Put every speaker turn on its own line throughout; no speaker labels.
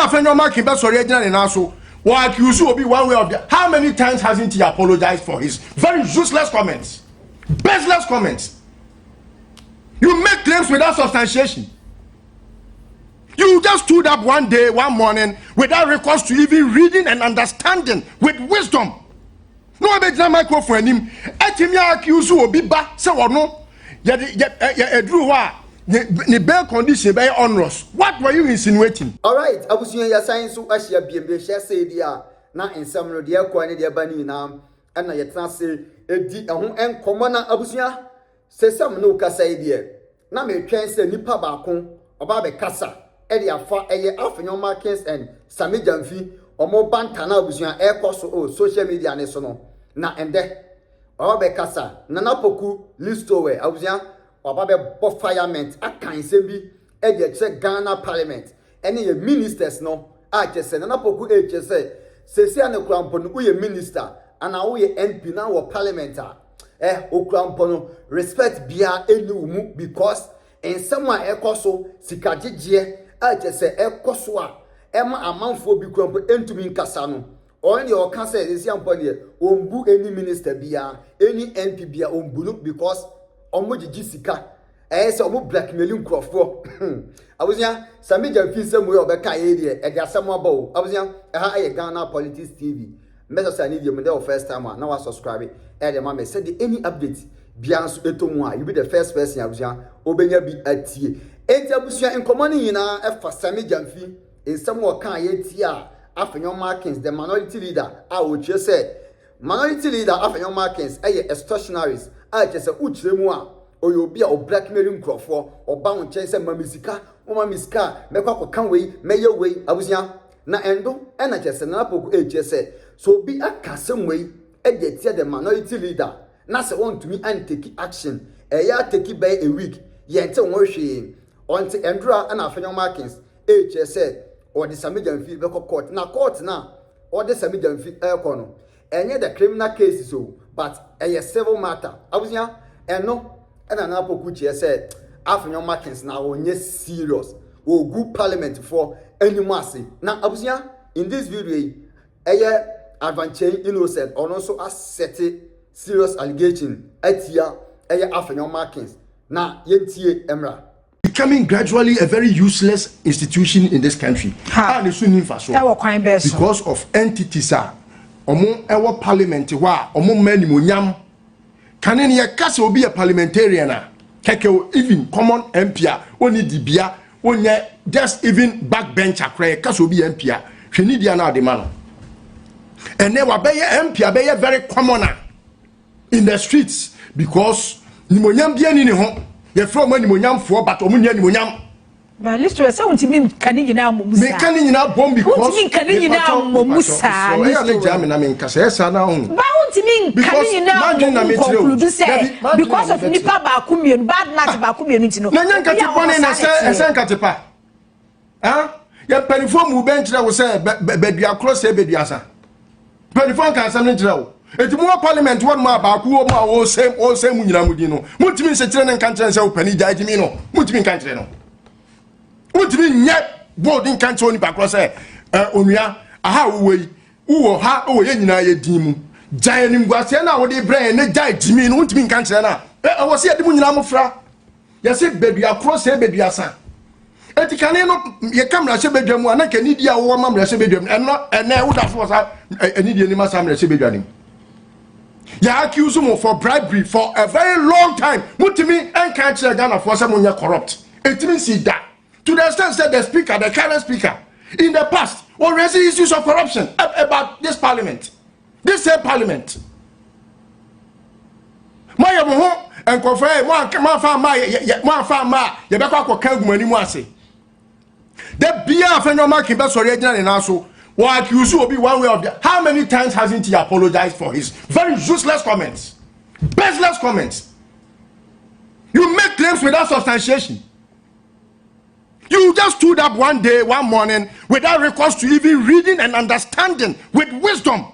Afenyo-Markin and Sammy Gyamfi or accuse you of one way of the. How many times hasn't he apologized for his very useless comments, baseless comments? You make claims without substantiation. You just stood up one day, one morning, without recourse to even reading and understanding with wisdom. No one better microphone him. Etimia accuse you obi ba say or no. Ya drew wa the bail condition very onerous. What were you insinuating?
All right, abusuya ya science so ahia biembe hye say dia na ensam no de akwa ne de bani na na yetna se edi ehun enkomo na abusuya se sam no kasa ide na me twen se nipa ba ko oba be kasa e de afa eye Afenyo-Markin and Sammy Gyamfi omo banta na abusuya e koso o social media ne so no na ende oba be kasa na Poku Listowel abusuya oba be bo firement akan sembi e de che Ghana parliament ene ye ministers no a chese na Poku e chese sesi ane krampo no uye minister ana uye MP na wo parliament o krampo no respect bia eni umu because in someone ekoso sikagegye a chese ekoso a ema amanfo bi krampo entumi nkasa no on your cancer sesi ampo ne ombu eni minister bia eni MP bia ombu because omogigi sika se omo blackmailing crofo abuzia Sammy Gyamfi semwe obeka ye de asem abo abuzia ha aye Ghana Politics TV message need you the first time now wa subscribe e de ma me said any update bianso etomu a you be the first person abuzia obenya bi atie enti abuzia enkomo ni nyina e fa Sammy Gyamfi ensem wo kan ye tie a Afenyo-Markin the minority leader a wo che say minority leader Afenyo-Markin eye extortionaries a che say uchremu a oyobi a o blackmailing crofo oba won chen se mamisika o mamisika mekwa kokan wei meye wei abusia na endo na chese na Poku chese so bi akasem wei e de tie the minority leader na se want to me and take action ya take by a week yente won hwe onti endura na Afenyo-Markin chese or the Sammy Gyamfi be court na or the Sammy Gyamfi kono enye the criminal cases so but a civil matter abusia eno and an Poku said, Afenyo-Markin now onye serious. Will good parliament for any mercy. Now, Abusia, in this video, advantage innocent or also a set serious allegation at here, Afenyo-Markin. Now, yentie emra.
Becoming gradually a very useless institution in this country. Because of entities among our parliament, among many munyam. Can any case will be a parliamentarian? Keke even common MP, only dibia, only just even backbencher, cray, case will be MP. She need the man. And never be MP, be a very commoner in the streets because Nimonyam bien in home. You throw money Nimonyam for, but Omunya Nimonyam.
But Listowel, someone to me can you now move?
Me can you now bomb because
can you now move?
So I jam I mean, Casessa now.
Because of Nipa Bakumi, bad night Bakumi, no.
Nanka ah, ya penifom mu bench na wo say be across e be duasa. Penifom kan sam ngira. Enti mu parliament won ma ba ku o ma o sem mu nyina mu di no. Mutimi se kire ne kan kire se wo pani jaji mi no. Mutimi kan kire no. Mutimi nye boarding kan kire oni ba cross e onua aha wo yi. Wo ha o ye nyina ye din mu. Jai ni ngwase na wo de brain ne jai jimi no mutimi kan kire na. E wo se de mu nyina mo fra. Ya se be across e be duasa. Eti kaneno ye camera se bedwam ana ka nidi a wo mamra se bedwam eno wo da so sa nidi ni ma samra se bedwam ya accuse mo for bribery for a very long time mutimi enka kire Ghana for say munya corrupt etimi see that to the extent that the current speaker in the past will raise issues of corruption about this parliament, this same parliament. Moya mo ho enkofa mo fa ma ye be kwa kan gumani mu ase. The beer Afenyo-Markin and Sammy Gyamfi or accuse you be one way of the. How many times hasn't he apologized for his very useless comments, baseless comments? You make claims without substantiation. You just stood up one day, one morning, without recourse to even reading and understanding with wisdom.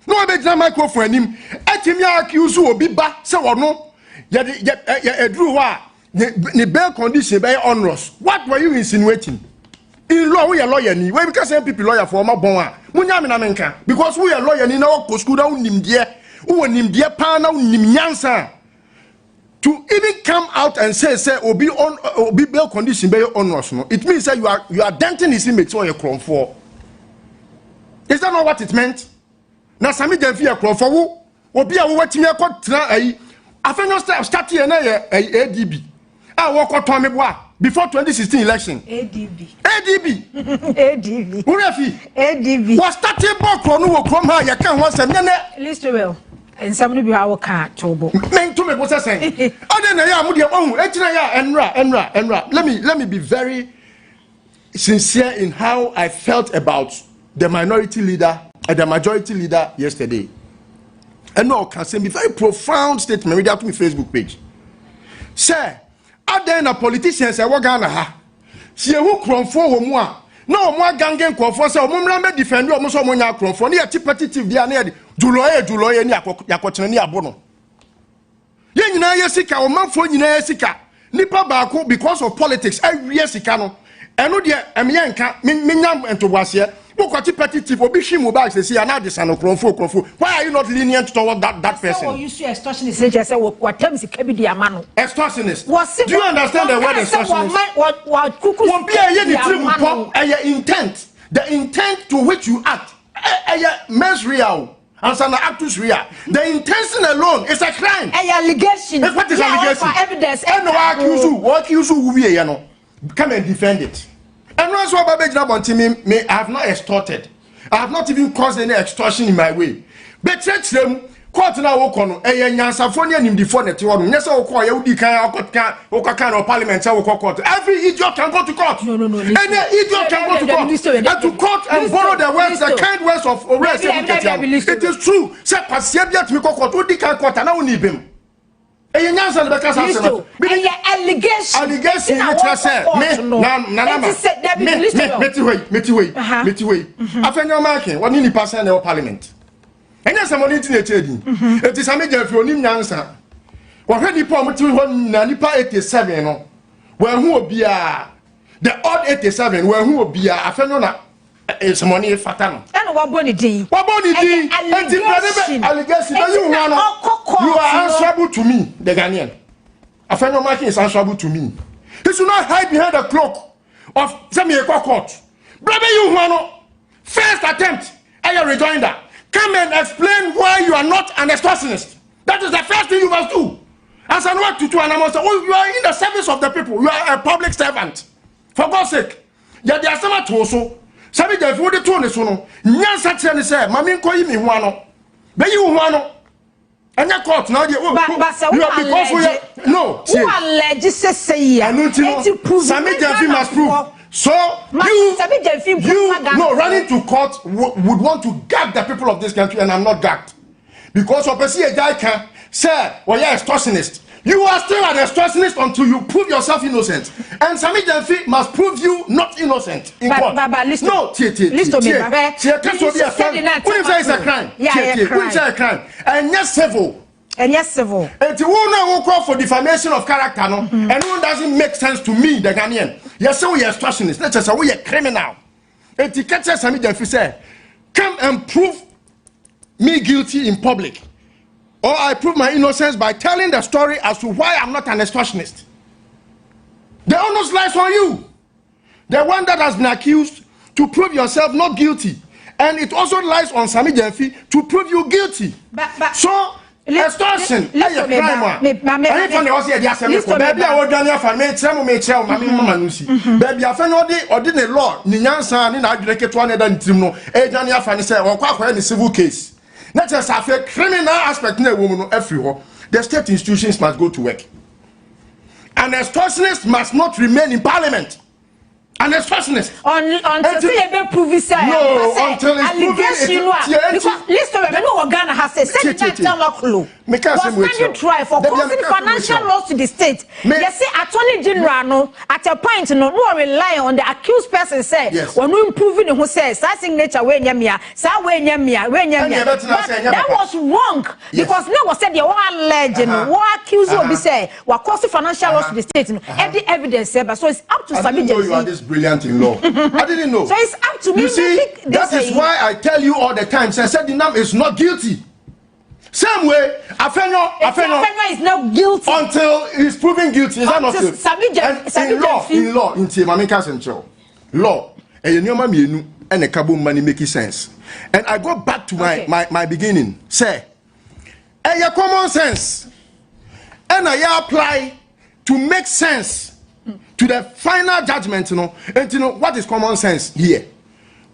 No one better microphone him. Etimia accuse you be ba say or no. Drew wa the bail condition very onerous. What were you insinuating? in law we are lawyer ni we because MPP lawyer for ma bon a munya me na menka because we are lawyer ni na wo school da unim de wo nim de pa na unim nyansa to even come out and say obi bail condition be onerous no it means that you are denting his image so you crom for. Is that not what it meant? Na Sammy Gyamfi e crom for wo obi a wo watimi akotena ayi Afenyo start here na ADB ah wo koton me boa before 2016 election ADB Urafi
ADB
was starting back no wo crom ha ye kan ho asem ne
Listowel and somebody be our car tobo
men to me go say other na ya mu de ohun etina ya enra let me be very sincere in how I felt about the minority leader and the majority leader yesterday. And no can say be very profound statement read out to my Facebook page. Sir, are there na politicians say what Ghana ha? See who cromfo wo mu a na omo gangen cromfo say omo mra me defend omo so omo nya cromfo na competitive dia na juloye ni yakotene ni abono. Ye nyina ye sika omanfo nyina ye sika nipa baako because of politics awie sika no eno de emye nka menyam entobwase competitive obi hwimu back say na de sano cromfo why are you not lenient toward that person?
So you see extortionist say what terms ka bi dia ma no extortionist.
Do you understand the word extortionist? What kuku be intent, the intent to which you act mens real and sana actus real. The intention alone is a crime.
Allegation.
What is allegation?
Evidence.
And what accuse you we no come and defend it. And once what Babe Jabonti me I have not extorted. I have not even caused any extortion in my way. But church them court na wo kono nyansafo ne anim defo net wo no nyesa wo ko ya udi kan kan of parliament say wo court. Every idiot can go to court.
No.
Any idiot can go to court. And to court and borrow the words, the kind words of arrest. It is true. Say pasia bia to me court udi kan court na wo ni bem. Nyansa le beka say allegation which say meti way Afenyo-Markin woni ni pass na parliament. Enya samoni nti na chedi enti Sammy Gyamfi onim nyansa wo hwe ni po mti ho na nipa 87 no we hu obi a the odd 87 we hu obi a Afenyo na samoni fata no
and waboni din
enti allegation you are answerable to me the Ghanaian. Afenyo-Markin is answerable to me. He should not hide behind the cloak of Sammy court. Brother you no first attempt and rejoinder. Come and explain why you are not an extortionist. That is the first thing you must do. As I want to do, and I must say, oh, you are in the service of the people. You are a public servant. For God's sake. Yeah, there are some to also. Sammy Gyamfi what the tone is no. Nyansa tell say, "Mami ko yi mi ho ano." Be yi ho ano. Anya court now dey. You are because we no.
Who allege say
Sammy Gyamfi must prove. So you running to court would want to gag the people of this country, and I'm not gagged because of a guy can say, "Well, you're extortionist." You are still an extortionist until you prove yourself innocent, and Sammy Gyamfi must prove you not innocent in court. No, it's a crime. It's a crime, and yes, civil.
And yes, civil.
And you won't call for defamation of character, no, and it doesn't make sense to me, the Ghanaian. Yes, so we are extortionists. Let's just say we are criminal. And to catch us, Sammy Gyamfi say, "Come and prove me guilty in public, or I prove my innocence by telling the story as to why I'm not an extortionist." The onus lies on you, the one that has been accused, to prove yourself not guilty, and it also lies on Sammy Gyamfi to prove you guilty. So. Extortion, crime. I find the Aussie assembly. Baby, I would done for me, some may tell Mammy Manusi. Baby, I found ordinary law, Ninyansa, and I direct one than Timo, Dania Fanny said, or quite any civil case. Not just a criminal aspect, no woman everywhere. The state institutions must go to work. An extortionist must not remain in parliament. An extortionist. Until
they prove it.
No, until it's
proven. Because Listowel, no Ghana has a second. standing trial for causing financial loss to the state. Yes, see, Attorney General no at a point no rely on the accused person say when we improving who says that signature when yamia, that was wrong because no was said the one legend, what accused will be say what causing financial loss to the state. Every evidence but so it's up to Sammy Gyamfi.
You are this brilliant in law. I didn't know.
So it's up to me.
You see, that is why I tell you all the time. I said the name is not guilty. Same way, Afenyo
is not guilty
until he's proven guilty. Is that not true? In law, in Mamika Central, law, and you know me and a kabum money making sense. And I go back to my beginning. Say, your common sense, and I apply to make sense to the final judgment. And you know what is common sense here?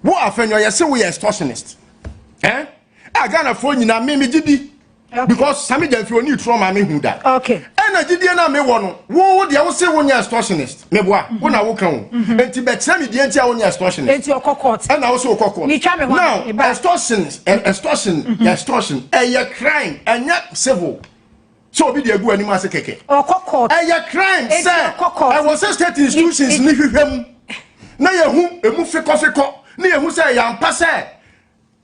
What Afenyo? You say we are extortionists. Eh? I got a phone in a mimi didi because Sammy Gyamfi only trauma me who that.
Okay.
And I did na me one. Wo the I will say when you extortionist. Me boa. When I will come. And Tibet tell me the entire when you extortionist.
It's your court.
And I also court. Now extortion. A crime and not civil. So be the go anima se keke.
Court.
A crime sir. I was a state institutions ni hwehwem. Na ye hu emu feko. Na ye hu say yam pa say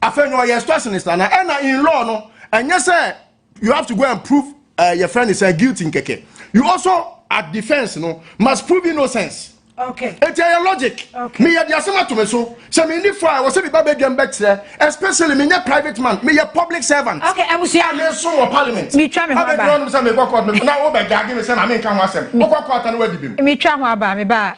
Afenyo your extortionist and in law no and yes sir you have to go and prove your friend is guilty in keke. You also at defense must prove innocence.
Okay.
It's your logic. Okay. Me ya asema to me so me ni for I was say be begin back there especially me private man me a public servant.
Okay, I was here
so parliament.
Me try me ba.
I say me go court me na wo be gage me say na me kan ho asem. Wo court na wadi bim.
Me try ho ba me ba.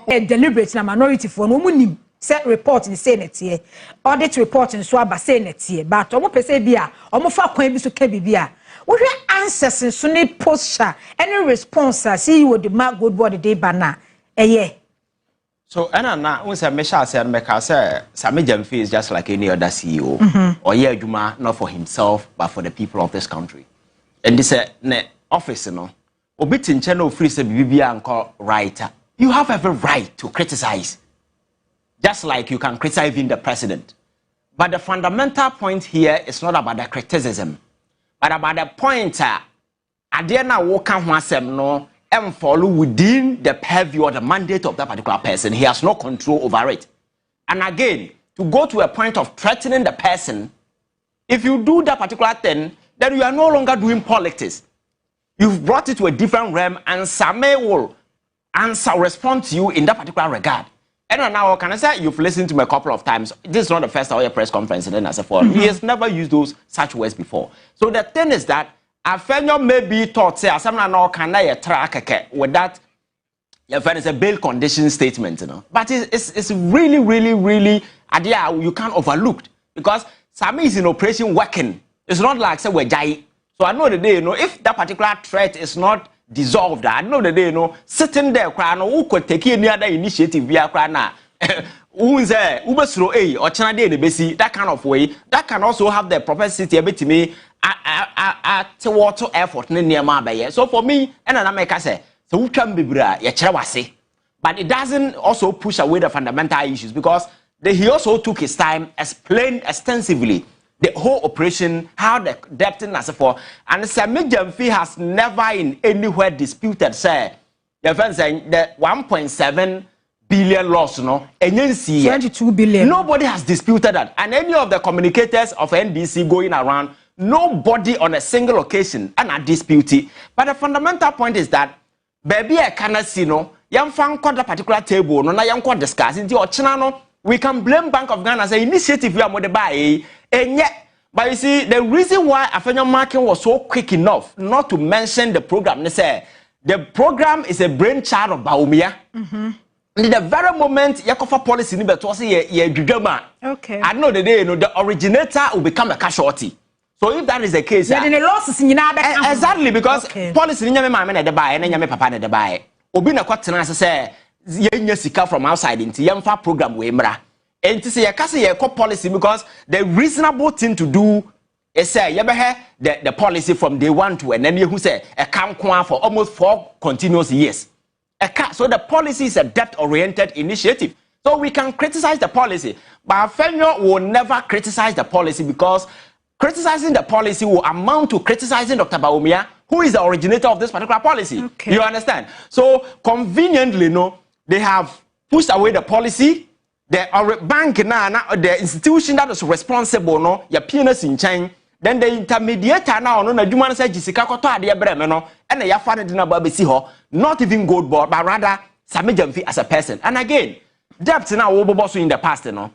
Deliberate na minority for no munim. Set report in Senate here, audit report in Swaba Senate here, but omo pese bia, omo fa kwan bi so ka bibia. Wo hwe answers in so ne posture, any response see you the mark good body day bana.
So na we say me sha say make say Sammy Gyamfi is just like any other CEO. Or yeah adwuma not for himself but for the people of this country. And this ne office obi tinche na ofiri say bibia anko writer. You have every right to criticize. Just like you can criticize even the president. But the fundamental point here is not about the criticism, but about the point Adiana Woka Hwasem no follow within the purview or the mandate of that particular person. He has no control over it. And again, to go to a point of threatening the person, if you do that particular thing, then you are no longer doing politics. You've brought it to a different realm, and Sammy will respond to you in that particular regard. And now, can I say you've listened to me a couple of times? This is not the first hour press conference in as a forum. He has never used those such words before. So the thing is that Afenyo may be taught say someone now can I track with that. It's a bail condition statement, But it's really, really, really idea you can't overlook because Sammy is in operation working. It's not like say we're jai. So I know the day, if that particular threat is not dissolved, I know the day, sitting there, crying, who could take any other initiative via crana. Who's there? Ubesro A or China Day, that kind of way, that can also have the propensity a bit to me at water effort near my. So for me, and I make say, so who can be bra, but it doesn't also push away the fundamental issues because he also took his time, explained extensively the whole operation, how the depth and as for, and Sammy Gyamfi has never in anywhere disputed, say, your friend saying the 1.7 billion loss, 22
billion.
Nobody has disputed that. And any of the communicators of NDC going around, nobody on a single occasion and a dispute it. But the fundamental point is that, baby, I cannot see young fan called a particular table, no, young called discussing or Chinano. We can blame Bank of Ghana as an initiative we are going to buy. And yet, but you see, the reason why Afenyo-Markin was so quick enough not to mention the program, they say the program is a brainchild of Baumia. In the very moment, Yakofa policy, okay. I know the day, the originator will become a casualty. So if that is the case, exactly because policy in the buy and then papa the buy. Obina Quatina say, Sika from outside into Yamfa program Wemra. And to say a Cassia policy because the reasonable thing to do is say, the policy from day one to and then you say a camp for almost 4 continuous years. So the policy is a debt-oriented initiative. So we can criticize the policy, but Afenyo will never criticize the policy because criticizing the policy will amount to criticizing Dr. Bawumia, who is the originator of this particular policy.
Okay.
You understand? So conveniently, no, they have pushed away the policy. The bank now, the institution that is responsible, no, your PNS in China. Then the intermediator now, no, na Juma say Jessica Koto ade breme no, and ya find na ba besi ho, not even gold board, but rather Sammy Gyamfi as a person. And again, debt now wo bobo so in the past, no.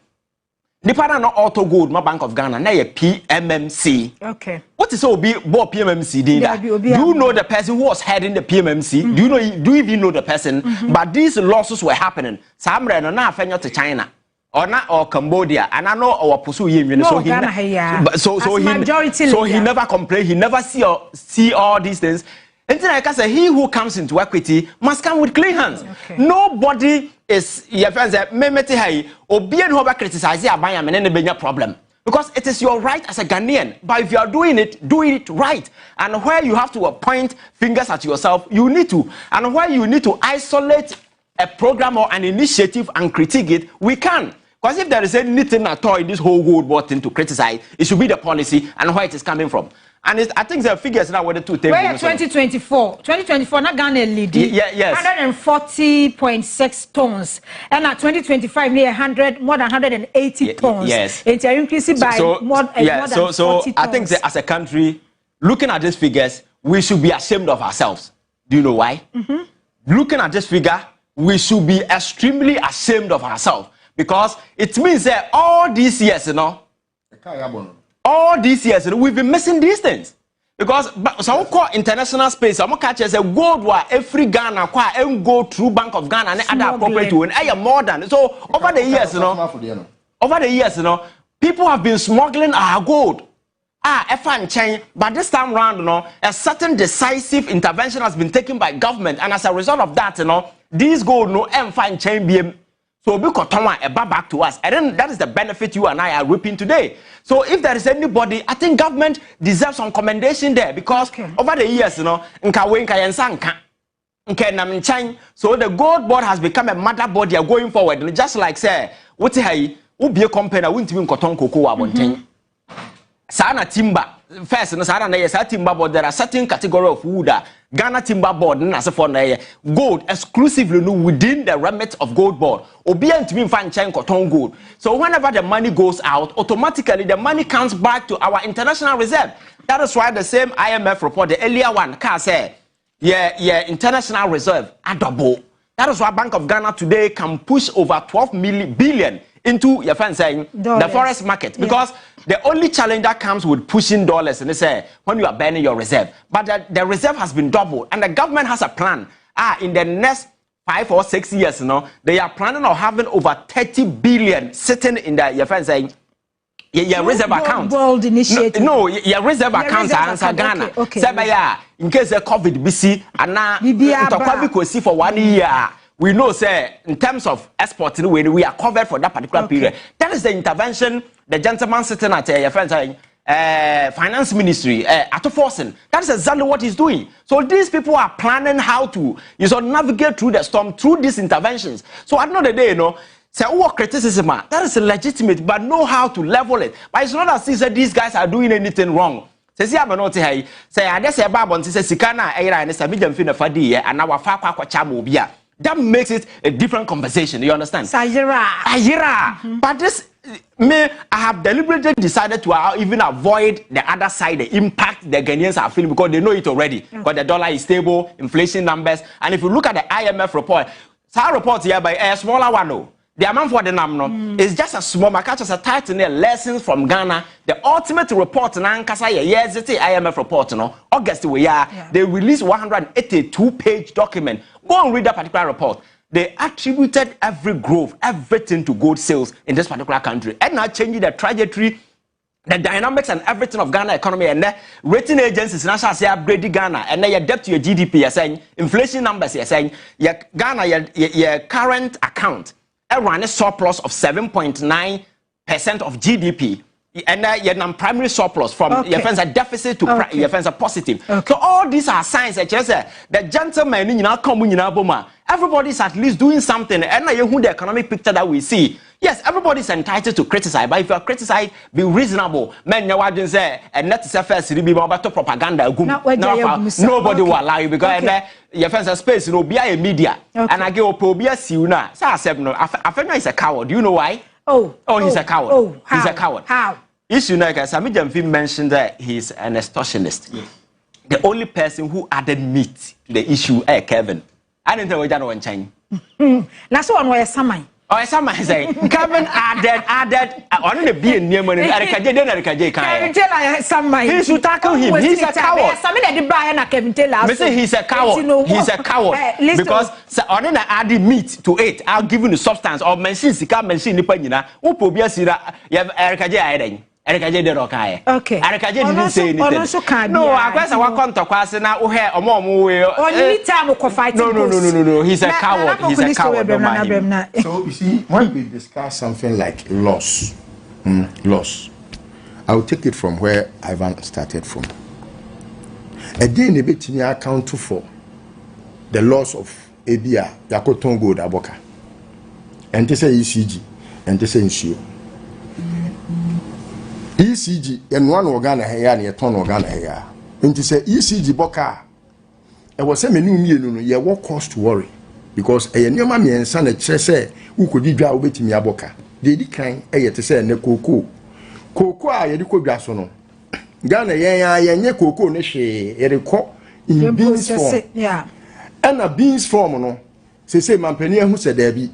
Nipa na no auto gold, my Bank of Ghana, na ye PMMC.
Okay.
What is so be PMMC din da? Do you know the person who was heading the PMMC? Do you even know the person? But these losses were happening. Samre no na Afenyo to China. Or Cambodia, and I know our pursue him.
No,
so he never complained. He never see all these things. And then I can say, he who comes into equity must come with clean hands. Okay. Nobody is your friends that memete hay or be an over criticize and then be a problem. Because it is your right as a Ghanaian. But if you are doing it right. And where you have to point fingers at yourself, you need to. And where you need to isolate a program or an initiative and critique it, we can. Because if there is anything at all in this whole world world thing to criticize, it should be the policy and where it is coming from. And I think the figures now were the two things.
Where 2024, not Ghana leading.
Yes.
140.6 tons. And at 2025, near more than 180 tons.
Yes.
It's increasing by more than 40 tons.
I think that as a country, looking at these figures, we should be ashamed of ourselves. Do you know why? Looking at this figure, we should be extremely ashamed of ourselves. Because it means that all these years, we've been missing these things. Because some call international space, some catch as a gold war every Ghana and go through Bank of Ghana and other appropriate to and more than so over the years, people have been smuggling our gold. But this time round, a certain decisive intervention has been taken by government, and as a result of that, these gold chain. So we got back to us, and then that is the benefit you and I are reaping today. So if there is anybody, I think government deserves some commendation there because over the years, so the gold board has become a mother board. They are going forward, and just like say, what hey, be a company, I won't even cotton cocoa. Sana timber first, no Sana na yes, timber board. There are certain category of wood. Ghana timber board, as for gold exclusively within the remit of gold board. Obedient to me find chain cotton gold. So whenever the money goes out, automatically the money comes back to our international reserve. That is why the same IMF report, the earlier one, can say, international reserve are double. That is why Bank of Ghana today can push over 12 billion into your friend saying the forest market because the only challenge that comes with pushing dollars and they say when you are burning your reserve, but the reserve has been doubled and the government has a plan. In the next 5 or 6 years, they are planning on having over 30 billion sitting in the your friend saying your reserve account.
World initiative.
No, your reserve account answer Ghana.
Okay.
In case the COVID BC and now see for 1 year. We know, say, in terms of exporting, we are covered for that particular period. That is the intervention the gentleman sitting at your friend saying, finance ministry, at forcing. That is exactly what he's doing. So these people are planning how to navigate through the storm through these interventions. So at the end of the day, say, criticism, that is legitimate, but know how to level it. But it's not as if these guys are doing anything wrong. Say I just say Babon says Sikana and Sammy Gyamfi na fadi and now Fakwa Chamobia. That makes it a different conversation. You understand?
Sayira.
But this, I have deliberately decided to even avoid the other side, the impact the Ghanaians are feeling because they know it already. Because the dollar is stable, inflation numbers, and if you look at the IMF report, our report here by a smaller one, the amount for the number is just a small. I catch as a title there, lessons from Ghana. The ultimate report, yes, it's the IMF report. August they released 182-page document. Go and read that particular report. They attributed every growth, everything to gold sales in this particular country, and now changing the trajectory, the dynamics and everything of Ghana economy. And the rating agencies national say upgrade Ghana, and then your debt to your GDP. You're saying inflation numbers. You're saying your Ghana your current account. Run a surplus of 7.9% of GDP, and your primary surplus from your friends a deficit to your friends a positive. So all these are signs that just the gentleman in our community, everybody is at least doing something, and now you the economic picture that we see. Yes, everybody's entitled to criticize, but if you are criticized, be reasonable. Men, you are say, and not to first be about propaganda. Nobody will allow you because your fans space, be a media. And I give up, be a siuna. So I said, no, Afenyo is a coward. Do you know why? He's a coward. He's a coward.
How?
Issue like Sammy Gyamfi mentioned that he's an extortionist. Yes. The only person who added meat to the issue, Kevin. I didn't know what you want to
That's one way Sammy.
Oh, someone say Kevin added on the being near money. Kevin
Taylor, somebody.
He should tackle him. He's a coward.
Somebody that did buy and Kevin Taylor.
He's a coward. He's a coward. Because on adding meat to it, I'll give you the substance or machine. Sika machine the panina. Upobia sira. You have Erika J. Erika J. Rokai.
Okay.
Erika J. didn't say anything. No, I guess I want to pass now. Oh, hair or more.
Or you time to fight.
No. He's a coward. He's a coward.
So you see, when we discuss something like loss, I will take it from where Ivan started from. A day in a bit in account for the loss of Abia, Yakoton Gold Aboka, and this is ECG, and this is issue. ECG and one organ here and a ton organ here. And to say ECG Boka, I was saying, you what cause to worry because a new mammy and son at Chese who could be drive with me a boca. They decline a to say, Coco. Coco, I had to Gasono. Ghana, ya coco, neshe, a record in beans form.
Yeah.
And a beans form, no. Say, Mampenia who said there be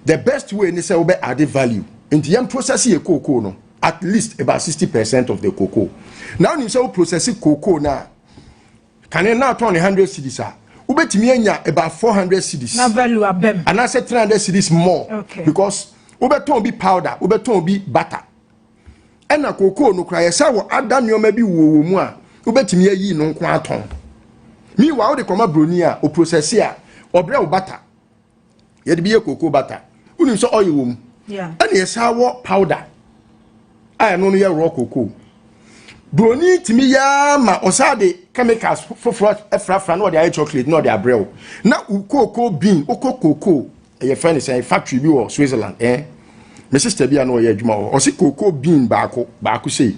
the best way in this added value. In the young processing a cocoa, no. At least about 60% of the cocoa. Now you say processing cocoa now. Can you now turn 100 cedis? Ubet me about 400 cedis.
Na value abem.
And I said 300 cedis more.
Okay.
Because ubeton be powder, ubeton be butter. And na cocoa no cry. Say what add you maybe wo mu a. Ubet me yi no kwa ton. Meanwhile the comma bronia o processor or bread butter. Yet be a cocoa butter. Unim so oil wom.
Yeah.
And yes how powder. I know you raw cocoa. Brony to me ya ma osade chemicals for efra no the chocolate no the abrel. Na cocoa bean cocoa your friend is a factory bi or Switzerland my sister bi no ye adwuma o si cocoa bean baako say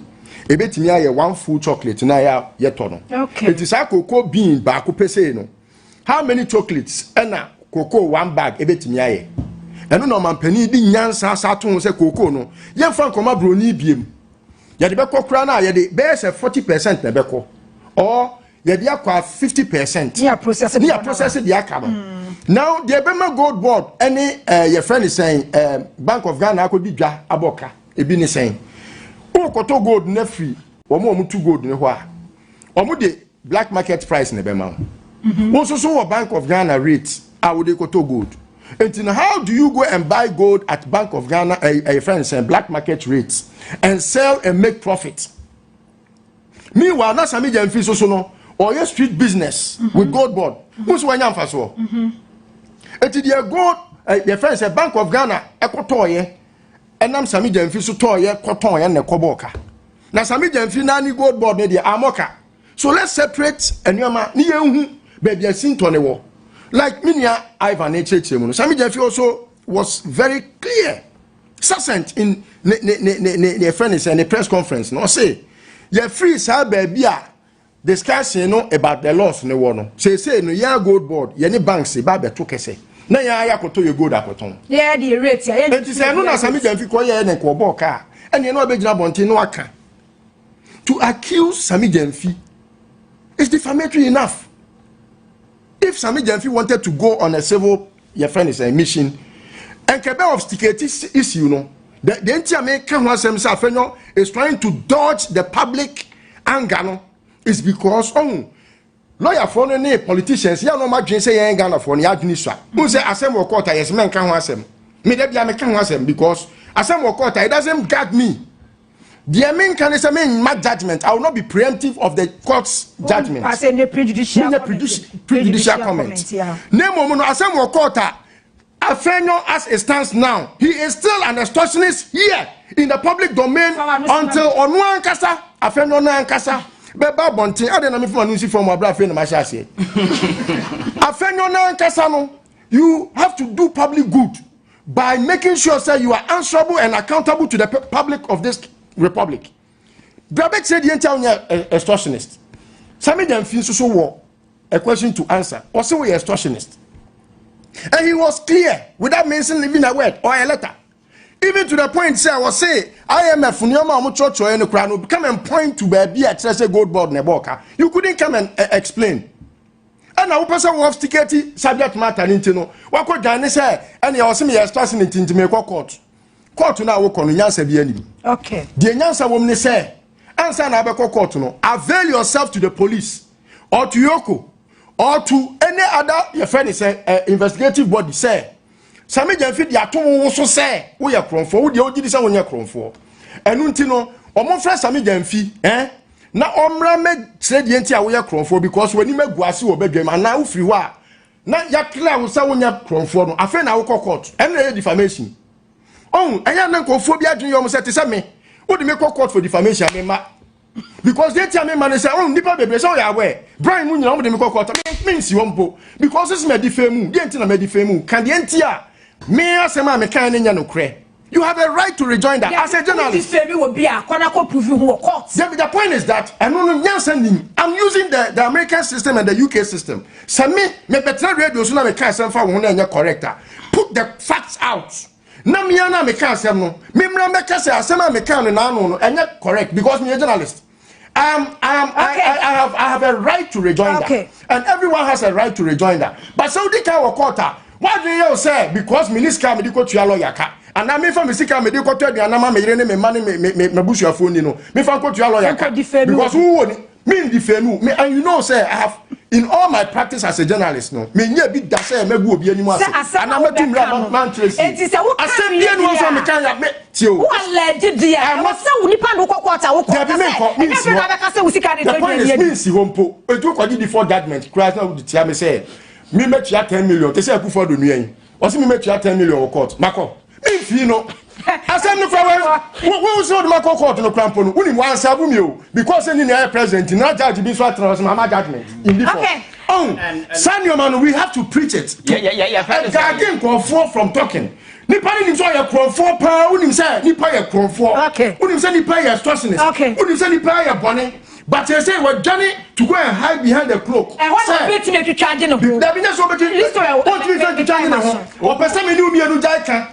e betimi aye one full chocolate na ya yeto no.
Okay.
It is a cocoa bean baako pese no. How many chocolates na cocoa one bag e betimi aye. Eno no mampani di nyansa saton se cocoa no ye fa nkoma broni biem ye de beko kra na ye de be se 40% na beko or ye de akwa 50%
yeah process
the akaba now the Bema gold board any your friend is saying Bank of Ghana akodi dwa aboka e bi ni saying o koto gold na free omo mutu gold ne ho a omo de black market price na Bema wo so Bank of Ghana rate a wo de koto gold. And how do you go and buy gold at Bank of Ghana, a friends and black market rates, and sell and make profit? Meanwhile, na Sammy Gyamfi so no, or your street business with gold board. Who's one yam faso? And the gold, your friends at Bank of Ghana, ekotoye, and I'm Sammy Gyamfi so toye, kotoye and koboka. Now Sammy Gyamfi nani gold board media amoka. So let's separate and your man, ni yehu, baby, I seen Tony war. Like Minia Ivan H.H. Sammy Gyamfi also was very clear, succinct in the friends and the press conference. No say, you're free, sir, baby, discussing no about the loss in the war. Say no, ya gold board, ye ni banks, baby, took say. Na ya koto you gold akoton. Yeah, the rate. And to say no, na Sammy Gyamfi ko ye na ko car, and you know be jina bonti no aka. To accuse Sammy Gyamfi is defamatory enough. If Sammy Gyamfi wanted to go on a civil, your friend is a mission, and Kebe obstinate issue, no, the entire American Afenyo is trying to dodge the public anger, no, is because lawyer for any politicians, ya no imagine say ya Ghana for ni administration. Who say Assembly court yes men can asem. Me dey be American asem because Assembly court it doesn't guard me. The main can is a main mad judgment. I will not be preemptive of the court's judgment. I say the prejudicial comment. Name no Assembly court. Afenyo as it stands now, he is still an extortionist here in the public domain until Onwan Kasa, Afenyo na Kasa. Beba bontin, I don't know if I from my brother friend Afenyo na Kasa no, you have to do public good. by making sure that you are answerable and accountable to the public of this republic. Brabek said the entire extortionist. Sammy Gyamfi so war a question to answer. Also, we extortionist. And he was clear without mentioning even a word or a letter. Even to the point, say, I was say, IMF, Nyoma, Church, or any crown, come and point to baby at a gold board Neboka. You couldn't come and explain. And now, person who have stickety subject matter, Nintino. What could Ghana say? And you also me extortion into me court. Court now work on Yansa Bieni.
Okay.
The Yansa woman say, answer Nabeko court no. Avail yourself to the police or to Yoko or to any other your friend is investigative body say. Sammy Gyamfi di atom so say we are kronfo wo de ogidi say we are kronfo enu ntino omo fra Sammy Gyamfi na omra me trade enti a we are kronfo because when magu ase wo badwam ana wo free wa na ya clear wo say we are kronfo no afa na wo court and na defamation eya na nkofo bi adwen yo mo say te say me wo de me court for defamation me ma because they tell me man say nipa bebre say we are aware Brian mu nyina wo de me court means you won't because this me defame dey enti na me defame kan dey enti a me asema me kan nya no kre. You have a right to rejoin that as a journalist. The point is that I'm using the American system and the UK system. So me better radio so na me kan sem fa wo na nya corrector. Put the facts out. Na me na me kan sem no. Me mra me ka say asema me kan na no enya correct because me a journalist. I have a right to rejoin that. And everyone has a right to rejoin that. But Saudi ka wo quarter. What do you say? Because minister me go to your lawyer ka. And I mean for me sika me dey go to aduanama me yire ne me mane me busuafo ni no. Me fan go to your lawyer ka. Because who won me defend me and you know say I have in all my practice as a journalist no. Me nya bi da say me go obi animu ase. And I metum man trace. Enti say wo kan bi no so me kan ya me tio. Wo alleged dia. I must say wo nipa no kokota wo ko. The point is me si wompo. Edu ko di before judgment. Christ na wo di tia me say me met you 10 million. They say I for the new. Was me met you 10 million court. Mako. If you know, I said no problem. We saw the Mako court no crampon. We want sabu me because any president not judge be so my judgment. In this okay. Senior man, we have to preach it. Yeah. Again, conform from talking. Nipa ni so ya conform pa. Unim say nipa ya conform. Okay. Unim say nipa ya extortionist. Okay. Unim say nipa ya bonnet. But they say we're Johnny to go and hide behind the cloak. And what is it to charge in the home? There be no so much Listowel. What is it to charge in the home? Or person me do me no jaika.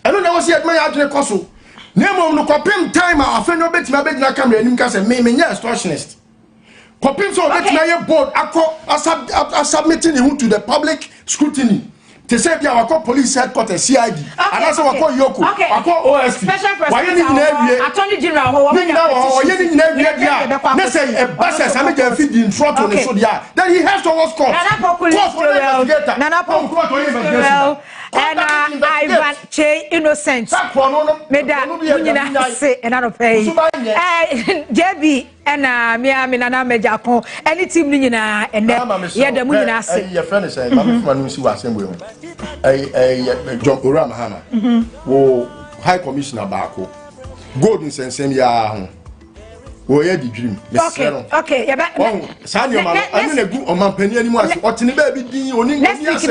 I don't know what yet my address koso. Name no kopim time Afenyo-Markin bet na camera nim ka say me nya extortionist. Kopim so bet na your board akọ submitting him to the public scrutiny. They say bia wako police headquarters CID and also wako Yoko wako OSP why you need na attorney general ho you need na bia na say a basa Sammy Gyamfi in front of the so dia then he has to was court Nana Poku and Ivan Che innocent meda nyina say and no pay JB and me Nana Agyarko any team ni nyina and ye da mu nyina say your friend say mama fuma si wa assembly John Oram Hana wo high commissioner baako golden sensem ya ho wo ye di dream okay ya ba sanyo ma anu na gu omampani ani mu ase otene ba bi din oni ngani ase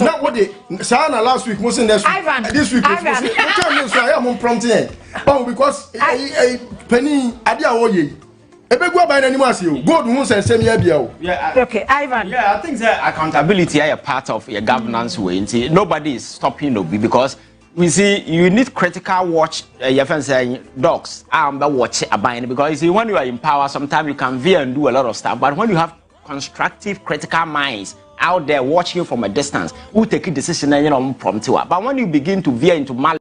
na wo de sana last week mo say next week this week mo say no so I am prompting because penny ade a wo ye ebegu aban ani mu ase o god hu sensem ya bia o
okay Ivan
I think that accountability is a part of your governance way. Nobody is stopping Obi because we see you need critical watch your friends saying dogs but watch aban because you see when you are in power sometimes you can veer and do a lot of stuff, but when you have constructive critical minds out there watching you from a distance who take a decision and you know prompt you, but when you begin to veer into malice